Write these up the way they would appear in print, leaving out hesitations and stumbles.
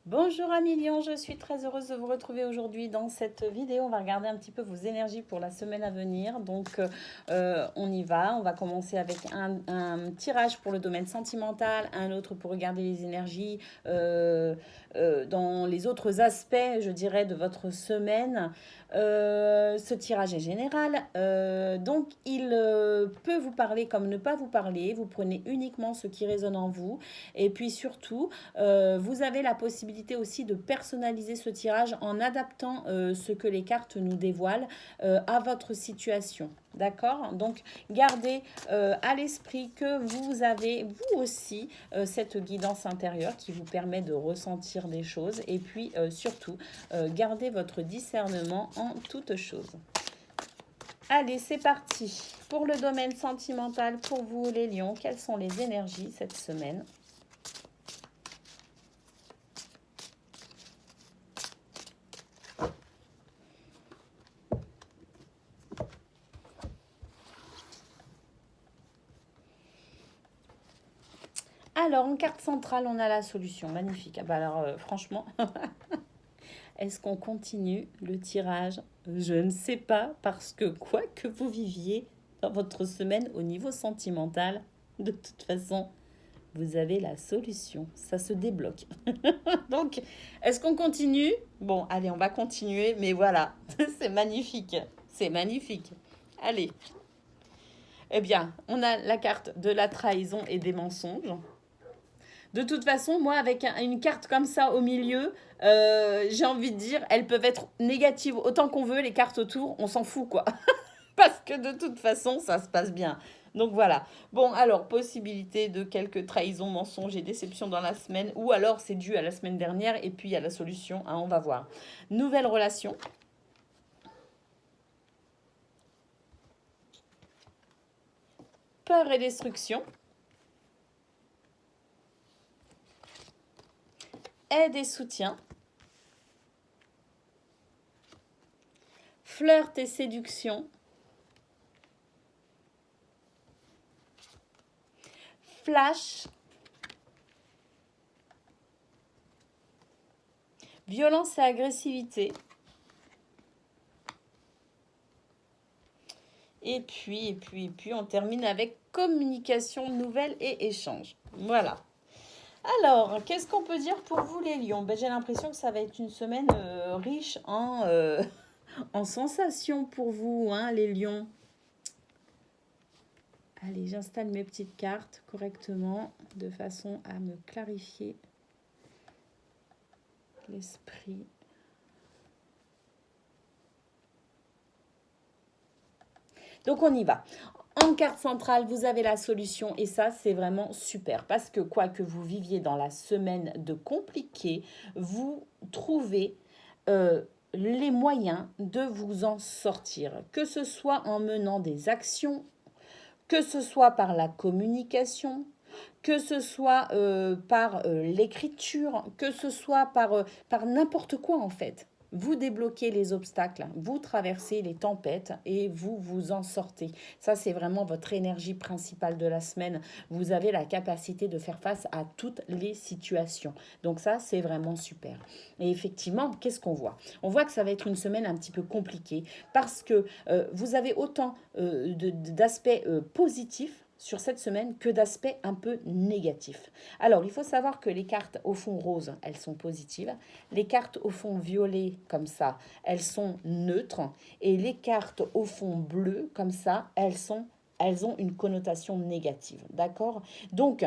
Bonjour amis Lion, je suis très heureuse de vous retrouver aujourd'hui dans cette vidéo. On va regarder un petit peu vos énergies pour la semaine à venir. Donc on y va, on va commencer avec un tirage pour le domaine sentimental, un autre pour regarder les énergies dans les autres aspects, je dirais, de votre semaine. Ce tirage est général, donc il peut vous parler comme ne pas vous parler. Vous prenez uniquement ce qui résonne en vous. Et puis surtout, vous avez la possibilité aussi de personnaliser ce tirage en adaptant ce que les cartes nous dévoilent à votre situation. D'accord? Donc, gardez à l'esprit que vous avez, vous aussi, cette guidance intérieure qui vous permet de ressentir des choses. Et puis, surtout, gardez votre discernement en toutes choses. Allez, c'est parti. Pour le domaine sentimental, pour vous les lions, quelles sont les énergies cette semaine? Alors, en carte centrale, on a la solution. Magnifique. Ah bah alors, franchement, est-ce qu'on continue le tirage? Je ne sais pas, parce que quoi que vous viviez dans votre semaine au niveau sentimental, de toute façon, vous avez la solution. Ça se débloque. Donc, est-ce qu'on continue? Bon, allez, on va continuer, mais voilà, c'est magnifique. C'est magnifique. Allez. Eh bien, on a la carte de la trahison et des mensonges. De toute façon, moi, avec une carte comme ça au milieu, j'ai envie de dire, elles peuvent être négatives autant qu'on veut, les cartes autour, on s'en fout, quoi. Parce que de toute façon, ça se passe bien. Donc voilà. Bon, alors, possibilité de quelques trahisons, mensonges et déceptions dans la semaine, ou alors c'est dû à la semaine dernière, et puis il y a la solution, hein, on va voir. Nouvelle relation. Peur et destruction. Aide et soutien. Flirt et séduction. Flash. Violence et agressivité. Et puis, on termine avec communication, nouvelle et échange. Voilà. Alors, qu'est-ce qu'on peut dire pour vous les lions? Ben, j'ai l'impression que ça va être une semaine riche en sensations pour vous, hein, les lions. Allez, j'installe mes petites cartes correctement de façon à me clarifier l'esprit. Donc on y va. En carte centrale, vous avez la solution et ça, c'est vraiment super parce que quoi que vous viviez dans la semaine de compliqué, vous trouvez les moyens de vous en sortir, que ce soit en menant des actions, que ce soit par la communication, que ce soit par l'écriture, que ce soit par n'importe quoi en fait. Vous débloquez les obstacles, vous traversez les tempêtes et vous vous en sortez. Ça, c'est vraiment votre énergie principale de la semaine. Vous avez la capacité de faire face à toutes les situations. Donc ça, c'est vraiment super. Et effectivement, qu'est-ce qu'on voit? On voit que ça va être une semaine un petit peu compliquée parce que vous avez autant d'aspects positifs sur cette semaine que d'aspects un peu négatifs. Alors, il faut savoir que les cartes au fond rose, elles sont positives. Les cartes au fond violet, comme ça, elles sont neutres. Et les cartes au fond bleu, comme ça, elles ont une connotation négative. D'accord? Donc,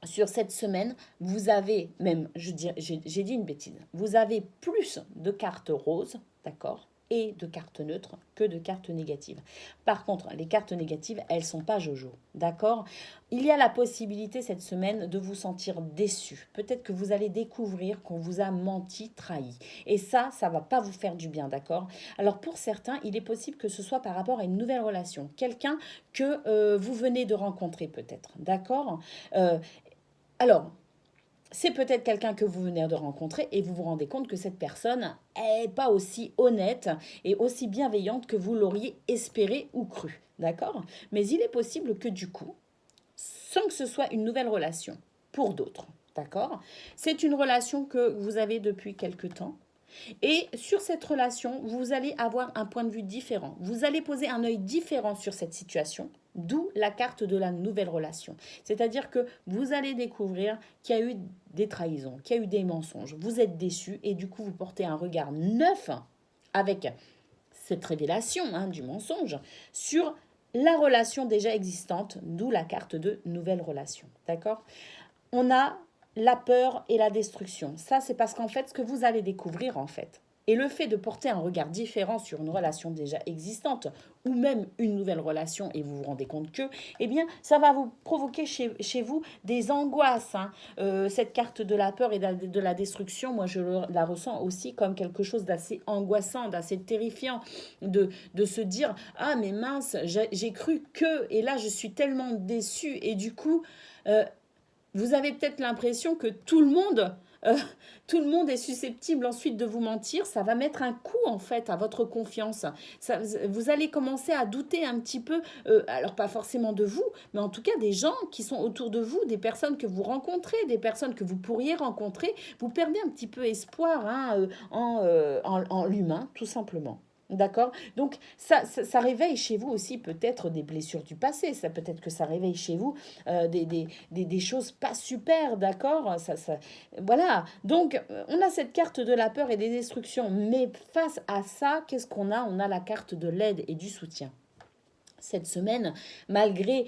sur cette semaine, vous avez même, j'ai dit une bêtise, vous avez plus de cartes roses, d'accord, et de cartes neutres que de cartes négatives. Par contre, les cartes négatives, elles sont pas jojo, d'accord? Il y a la possibilité cette semaine de vous sentir déçu. Peut-être que vous allez découvrir qu'on vous a menti, trahi. Et ça va pas vous faire du bien, d'accord? Alors pour certains, il est possible que ce soit par rapport à une nouvelle relation, quelqu'un que vous venez de rencontrer peut-être, d'accord? Alors, c'est peut-être quelqu'un que vous venez de rencontrer et vous vous rendez compte que cette personne n'est pas aussi honnête et aussi bienveillante que vous l'auriez espéré ou cru. D'accord? Mais il est possible que du coup, sans que ce soit une nouvelle relation, pour d'autres, D'accord? C'est une relation que vous avez depuis quelque temps. Et sur cette relation, vous allez avoir un point de vue différent. Vous allez poser un œil différent sur cette situation, d'où la carte de la nouvelle relation. C'est-à-dire que vous allez découvrir qu'il y a eu des trahisons, qu'il y a eu des mensonges. Vous êtes déçu et du coup, vous portez un regard neuf avec cette révélation du mensonge sur la relation déjà existante, d'où la carte de nouvelle relation. D'accord? On a la peur et la destruction. Ça, c'est parce qu'en fait, ce que vous allez découvrir, en fait, et le fait de porter un regard différent sur une relation déjà existante ou même une nouvelle relation et vous vous rendez compte que, eh bien, ça va vous provoquer chez vous des angoisses. Cette carte de la peur et de la destruction, moi, la ressens aussi comme quelque chose d'assez angoissant, d'assez terrifiant, de se dire, ah, mais mince, j'ai cru que, et là, je suis tellement déçue, et du coup, vous avez peut-être l'impression que euh, tout le monde est susceptible ensuite de vous mentir. Ça va mettre un coup en fait à votre confiance. Vous allez commencer à douter un petit peu, alors pas forcément de vous, mais en tout cas des gens qui sont autour de vous, des personnes que vous rencontrez, des personnes que vous pourriez rencontrer. Vous perdez un petit peu espoir en l'humain, tout simplement. D'accord? Donc, ça réveille chez vous aussi peut-être des blessures du passé. Ça peut-être que ça réveille chez vous des choses pas super, d'accord? Voilà. Donc, on a cette carte de la peur et des destructions. Mais face à ça, qu'est-ce qu'on a? On a la carte de l'aide et du soutien. Cette semaine, malgré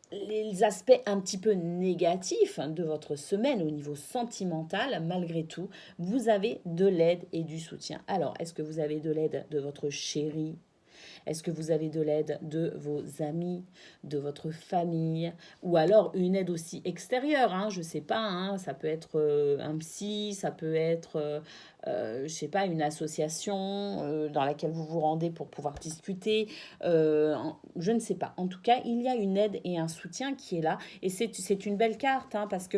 les aspects un petit peu négatifs de votre semaine au niveau sentimental, malgré tout, vous avez de l'aide et du soutien. Alors, est-ce que vous avez de l'aide de votre chéri? Est-ce que vous avez de l'aide de vos amis, de votre famille, ou alors une aide aussi extérieure, je ne sais pas, ça peut être un psy, ça peut être, je sais pas, une association dans laquelle vous vous rendez pour pouvoir discuter, je ne sais pas. En tout cas, il y a une aide et un soutien qui est là, et c'est une belle carte, parce que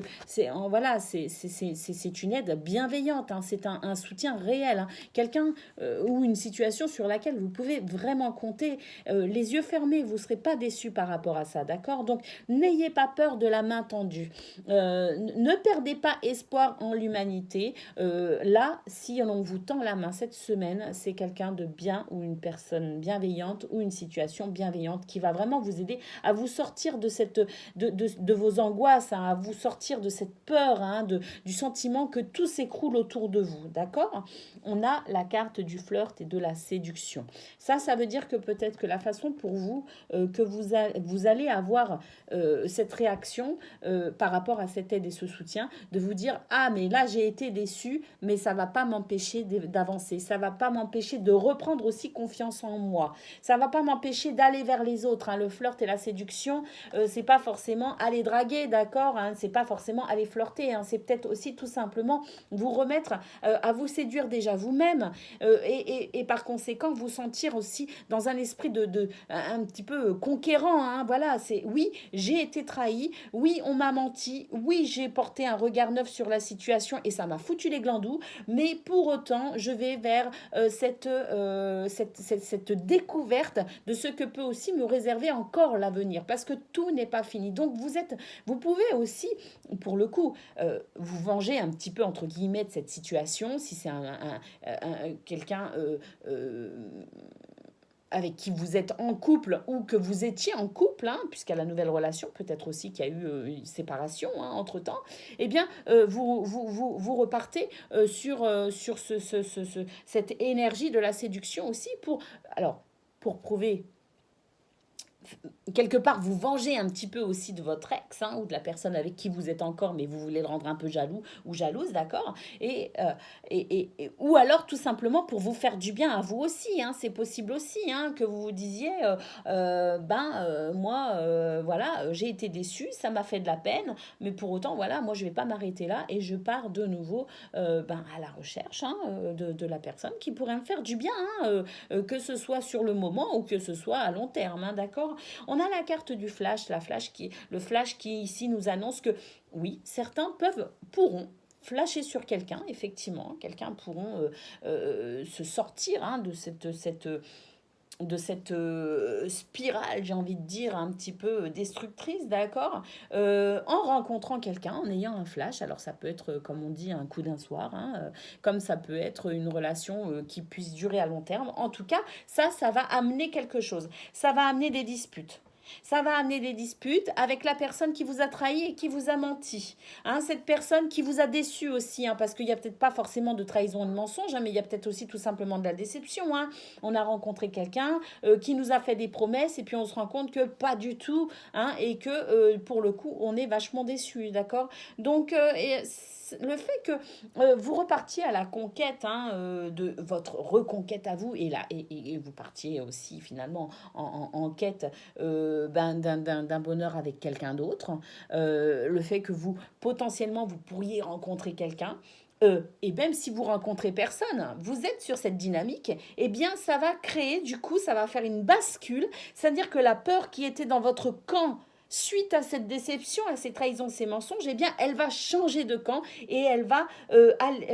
voilà, c'est une aide bienveillante, c'est un soutien réel, quelqu'un ou une situation sur laquelle vous pouvez vraiment compter, les yeux fermés, vous ne serez pas déçus par rapport à ça, d'accord? Donc, n'ayez pas peur de la main tendue. Ne perdez pas espoir en l'humanité. Là, si on vous tend la main cette semaine, c'est quelqu'un de bien ou une personne bienveillante ou une situation bienveillante qui va vraiment vous aider à vous sortir de vos angoisses, à vous sortir de cette peur, du sentiment que tout s'écroule autour de vous, d'accord? On a la carte du flirt et de la séduction. Ça veut dire que peut-être que la façon pour vous que vous allez avoir cette réaction par rapport à cette aide et ce soutien, de vous dire, ah mais là j'ai été déçue, mais ça va pas m'empêcher d'avancer, ça va pas m'empêcher de reprendre aussi confiance en moi, ça va pas m'empêcher d'aller vers les autres. Le flirt et la séduction, c'est pas forcément aller draguer, d'accord, c'est pas forcément aller flirter, c'est peut-être aussi tout simplement vous remettre à vous séduire déjà vous-même et par conséquent vous sentir aussi dans un esprit un petit peu conquérant. Voilà, c'est oui, j'ai été trahi, oui, on m'a menti, oui, j'ai porté un regard neuf sur la situation et ça m'a foutu les glands doux, mais pour autant, je vais vers cette découverte de ce que peut aussi me réserver encore l'avenir, parce que tout n'est pas fini. Donc, vous pouvez aussi, pour le coup, vous venger un petit peu, entre guillemets, de cette situation, si c'est quelqu'un avec qui vous êtes en couple ou que vous étiez en couple, puisqu'à la nouvelle relation, peut-être aussi qu'il y a eu une séparation entre-temps, eh bien, vous repartez sur cette énergie de la séduction aussi pour prouver quelque part vous venger un petit peu aussi de votre ex ou de la personne avec qui vous êtes encore mais vous voulez le rendre un peu jaloux ou jalouse, d'accord, ou alors tout simplement pour vous faire du bien à vous aussi, c'est possible aussi que vous vous disiez moi voilà, j'ai été déçue, ça m'a fait de la peine, mais pour autant voilà, moi je vais pas m'arrêter là et je pars de nouveau à la recherche de la personne qui pourrait me faire du bien, que ce soit sur le moment ou que ce soit à long terme, d'accord. On a la carte du flash, le flash qui ici nous annonce que oui, certains pourront flasher sur quelqu'un, effectivement, quelqu'un pourront se sortir de spirale, j'ai envie de dire, un petit peu destructrice, d'accord, en rencontrant quelqu'un, en ayant un flash. Alors ça peut être, comme on dit, un coup d'un soir, hein, comme ça peut être une relation qui puisse durer à long terme. En tout cas, ça va amener quelque chose. Ça va amener des disputes. Ça va amener des disputes avec la personne qui vous a trahi et qui vous a menti. Hein, cette personne qui vous a déçu aussi, hein, parce qu'il n'y a peut-être pas forcément de trahison et de mensonge, hein, mais il y a peut-être aussi tout simplement de la déception. Hein. On a rencontré quelqu'un qui nous a fait des promesses et puis on se rend compte que pas du tout, hein, et que pour le coup, on est vachement déçu, d'accord. Donc, le fait que vous repartiez à la conquête, hein, de votre reconquête à vous, et, là, et vous partiez aussi finalement en quête d'un bonheur avec quelqu'un d'autre, le fait que vous, potentiellement, vous pourriez rencontrer quelqu'un, et même si vous rencontrez personne, vous êtes sur cette dynamique, eh bien ça va créer, du coup, ça va faire une bascule, c'est-à-dire que la peur qui était dans votre camp suite à cette déception, à ces trahisons, ces mensonges, eh bien, elle va changer de camp et elle va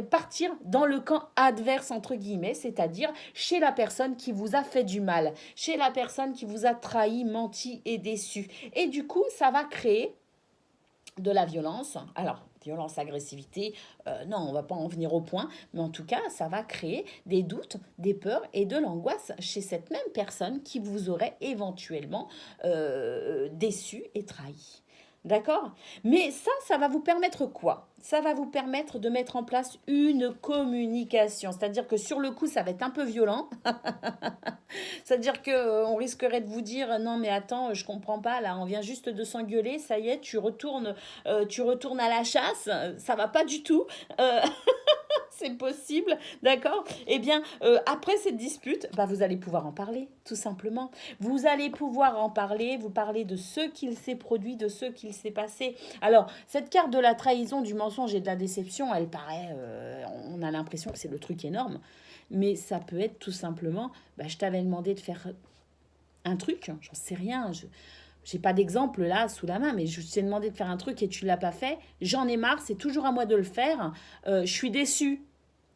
partir dans le camp adverse, entre guillemets, c'est-à-dire chez la personne qui vous a fait du mal, chez la personne qui vous a trahi, menti et déçu. Et du coup, ça va créer de la violence. Alors, violence, agressivité, non, on va pas en venir au point, mais en tout cas, ça va créer des doutes, des peurs et de l'angoisse chez cette même personne qui vous aurait éventuellement déçu et trahi. D'accord. Mais ça va vous permettre quoi? Ça va vous permettre de mettre en place une communication. C'est-à-dire que sur le coup, ça va être un peu violent. C'est-à-dire que on risquerait de vous dire non mais attends, je comprends pas là, on vient juste de s'engueuler, ça y est, tu retournes à la chasse, ça va pas du tout. Euh, c'est possible, d'accord. Eh bien, après cette dispute, bah, vous allez pouvoir en parler, tout simplement. Vous allez pouvoir en parler, vous parler de ce qu'il s'est produit, de ce qu'il s'est passé. Alors, cette carte de la trahison, du mensonge et de la déception, elle paraît, on a l'impression que c'est le truc énorme. Mais ça peut être tout simplement, bah, je t'avais demandé de faire un truc, j'en sais rien, je j'ai pas d'exemple là sous la main, mais je t'ai demandé de faire un truc et tu l'as pas fait. J'en ai marre, c'est toujours à moi de le faire. Je suis déçue.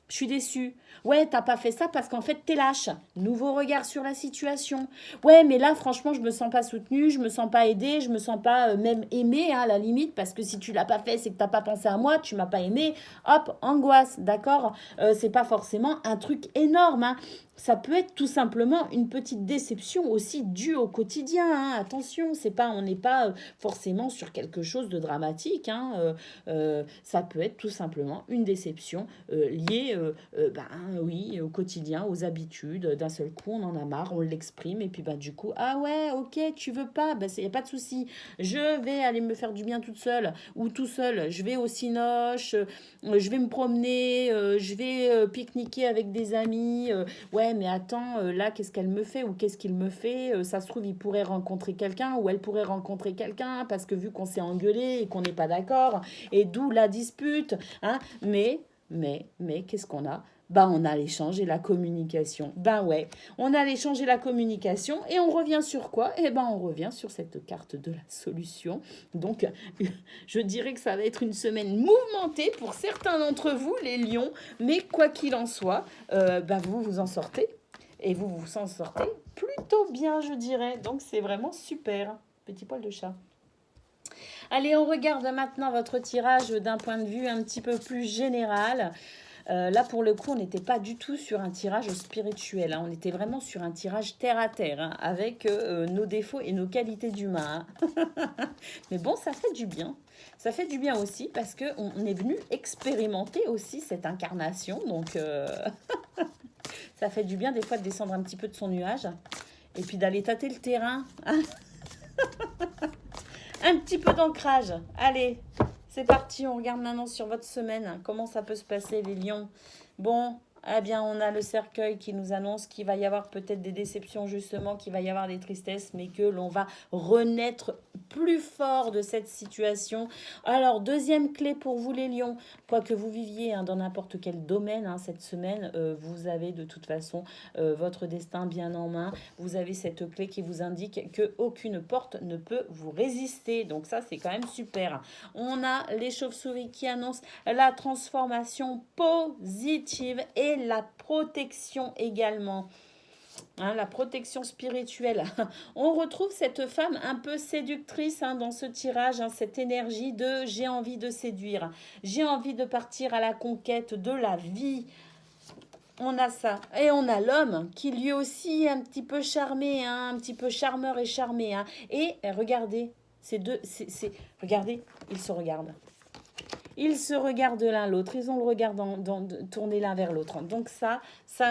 Je suis déçue. Ouais, t'as pas fait ça parce qu'en fait, t'es lâche. Nouveau regard sur la situation. Ouais, mais là, franchement, je me sens pas soutenue, je me sens pas aidée, je me sens pas même aimée, hein, à la limite, parce que si tu l'as pas fait, c'est que t'as pas pensé à moi, tu m'as pas aimé. Hop, angoisse, d'accord. C'est pas forcément un truc énorme, hein. Ça peut être tout simplement une petite déception aussi due au quotidien, hein. Attention, c'est pas, on n'est pas forcément sur quelque chose de dramatique, hein. Ça peut être tout simplement une déception liée, oui, au quotidien, aux habitudes. D'un seul coup, on en a marre, on l'exprime, et puis du coup, ah ouais, ok, tu veux pas, il n'y a pas de souci. Je vais aller me faire du bien toute seule ou tout seul. Je vais au cinoche, je vais me promener, je vais pique-niquer avec des amis. Ouais, mais attends, là, qu'est-ce qu'elle me fait ou qu'est-ce qu'il me fait? Ça se trouve, il pourrait rencontrer quelqu'un ou elle pourrait rencontrer quelqu'un parce que vu qu'on s'est engueulé et qu'on n'est pas d'accord, et d'où la dispute, hein. Mais, qu'est-ce qu'on a? Bah, on a l'échange et la communication. Ben ouais, on a l'échange et la communication et on revient sur quoi? Eh ben, on revient sur cette carte de la solution. Donc, je dirais que ça va être une semaine mouvementée pour certains d'entre vous, les lions, mais quoi qu'il en soit, vous vous en sortez et vous vous en sortez plutôt bien, je dirais. Donc, c'est vraiment super. Petit poil de chat. Allez, on regarde maintenant votre tirage d'un point de vue un petit peu plus général. Là, pour le coup, on n'était pas du tout sur un tirage spirituel, hein. On était vraiment sur un tirage terre à terre, hein, avec nos défauts et nos qualités d'humain, hein. Mais bon, ça fait du bien. Ça fait du bien aussi parce qu'on est venu expérimenter aussi cette incarnation. Donc, ça fait du bien des fois de descendre un petit peu de son nuage et puis d'aller tâter le terrain. Un petit peu d'ancrage. Allez, c'est parti. On regarde maintenant sur votre semaine. Comment ça peut se passer, les lions? Bon, eh bien, on a le cercueil qui nous annonce qu'il va y avoir peut-être des déceptions, justement, qu'il va y avoir des tristesses, mais que l'on va renaître plus fort de cette situation. Alors, deuxième clé pour vous, les lions, quoi que vous viviez, hein, dans n'importe quel domaine, hein, cette semaine, vous avez de toute façon votre destin bien en main. Vous avez cette clé qui vous indique qu'aucune porte ne peut vous résister. Donc ça, c'est quand même super. On a les chauves-souris qui annoncent la transformation positive et la protection également. Hein, la protection spirituelle. On retrouve cette femme un peu séductrice hein, dans ce tirage, hein, cette énergie de j'ai envie de séduire, j'ai envie de partir à la conquête de la vie. On a ça. Et on a l'homme qui lui aussi est un petit peu charmé, hein, un petit peu charmeur et charmé. Hein. Et regardez, ces deux, regardez, ils se regardent. Ils se regardent l'un l'autre, ils ont le regard tourné l'un vers l'autre. Donc ça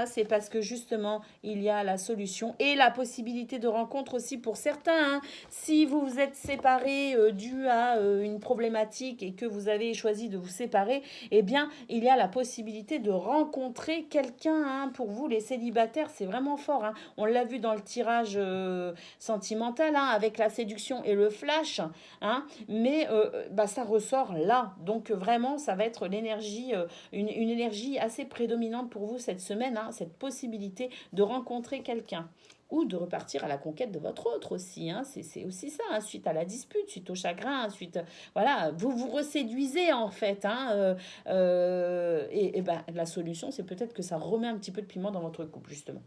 c'est parce que justement, il y a la solution et la possibilité de rencontre aussi pour certains. Hein. Si vous vous êtes séparés dû à une problématique et que vous avez choisi de vous séparer, eh bien, il y a la possibilité de rencontrer quelqu'un. Hein. Pour vous, les célibataires, c'est vraiment fort. Hein. On l'a vu dans le tirage sentimental, hein, avec la séduction et le flash. Hein. Mais ça ressort là. Donc, vraiment, ça va être l'énergie, une énergie assez prédominante pour vous cette semaine, hein, cette possibilité de rencontrer quelqu'un ou de repartir à la conquête de votre autre aussi. Hein. C'est aussi ça, hein, suite à la dispute, suite au chagrin, suite... Voilà, vous vous reséduisez en fait. Hein, la solution, c'est peut-être que ça remet un petit peu de piment dans votre couple, justement.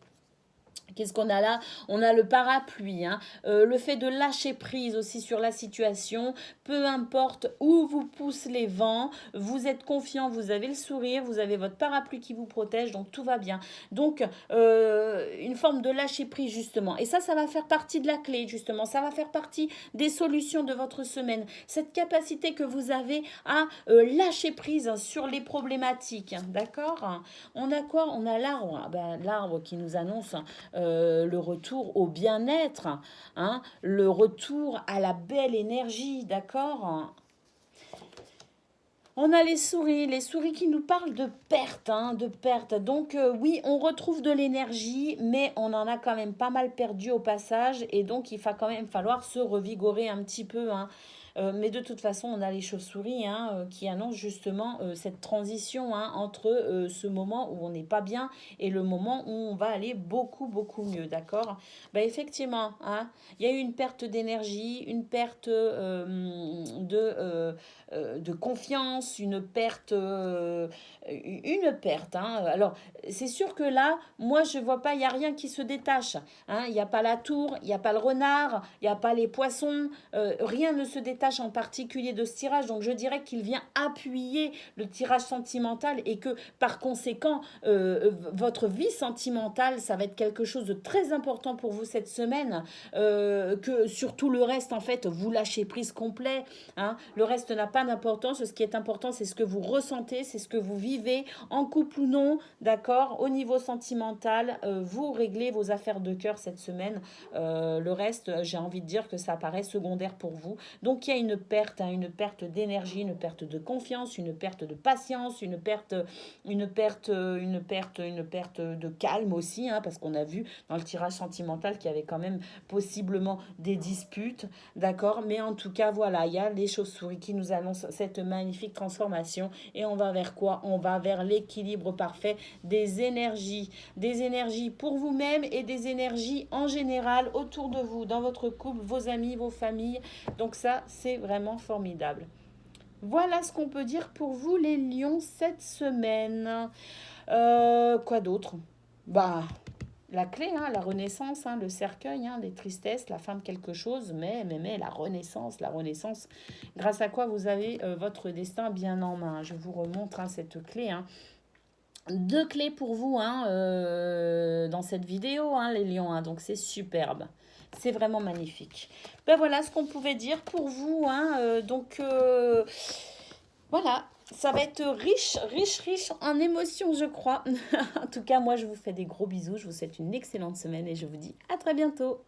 Qu'est-ce qu'on a là? On a le parapluie, hein. Le fait de lâcher prise aussi sur la situation, peu importe où vous poussent les vents, vous êtes confiant, vous avez le sourire, vous avez votre parapluie qui vous protège, donc tout va bien. Donc, une forme de lâcher prise justement. Et ça va faire partie de la clé justement, ça va faire partie des solutions de votre semaine. Cette capacité que vous avez à lâcher prise sur les problématiques, hein, d'accord? On a quoi? On a l'arbre, l'arbre qui nous annonce... le retour au bien-être, hein, le retour à la belle énergie, d'accord? On a les souris qui nous parlent de perte, hein, de perte. Donc oui, on retrouve de l'énergie, mais on en a quand même pas mal perdu au passage, et donc il va quand même falloir se revigorer un petit peu, hein. Mais de toute façon, on a les chauves-souris hein, qui annoncent justement cette transition hein, entre ce moment où on n'est pas bien et le moment où on va aller beaucoup, beaucoup mieux, d'accord? Effectivement, hein, il y a eu une perte d'énergie, une perte de confiance, une perte. Hein. Alors, c'est sûr que là, moi, je vois pas, il n'y a rien qui se détache. Hein. Il n'y a pas la tour, il n'y a pas le renard, il n'y a pas les poissons, rien ne se détache en particulier de ce tirage. Donc, je dirais qu'il vient appuyer le tirage sentimental et que, par conséquent, votre vie sentimentale, ça va être quelque chose de très important pour vous cette semaine, que sur tout le reste, en fait, vous lâchez prise complet. Hein. Le reste n'a pas d'importance. Ce qui est important, c'est ce que vous ressentez, c'est ce que vous vivez, en couple ou non, d'accord? Au niveau sentimental, vous réglez vos affaires de cœur cette semaine. Le reste, j'ai envie de dire que ça paraît secondaire pour vous. Donc, il y a une perte, hein, une perte d'énergie, une perte de confiance, une perte de patience, une perte de calme aussi, hein, parce qu'on a vu dans le tirage sentimental qu'il y avait quand même possiblement des disputes, d'accord? Mais en tout cas, voilà, il y a les chauves-souris qui nous annoncent cette magnifique transformation. Et on va vers quoi? On va vers l'équilibre parfait des énergies pour vous-même et des énergies en général autour de vous, dans votre couple, vos amis, vos familles. Donc ça, c'est vraiment formidable. Voilà ce qu'on peut dire pour vous les lions cette semaine. Quoi d'autre? La clé, hein, la renaissance, hein, le cercueil, hein, les tristesses, la fin de quelque chose, mais la renaissance, grâce à quoi vous avez votre destin bien en main. Je vous remontre hein, cette clé. Hein. 2 clés pour vous hein, dans cette vidéo, hein, les lions, hein, donc c'est superbe. C'est vraiment magnifique. Voilà ce qu'on pouvait dire pour vous. Hein, voilà. Ça va être riche en émotions, je crois. En tout cas, moi, je vous fais des gros bisous. Je vous souhaite une excellente semaine et je vous dis à très bientôt.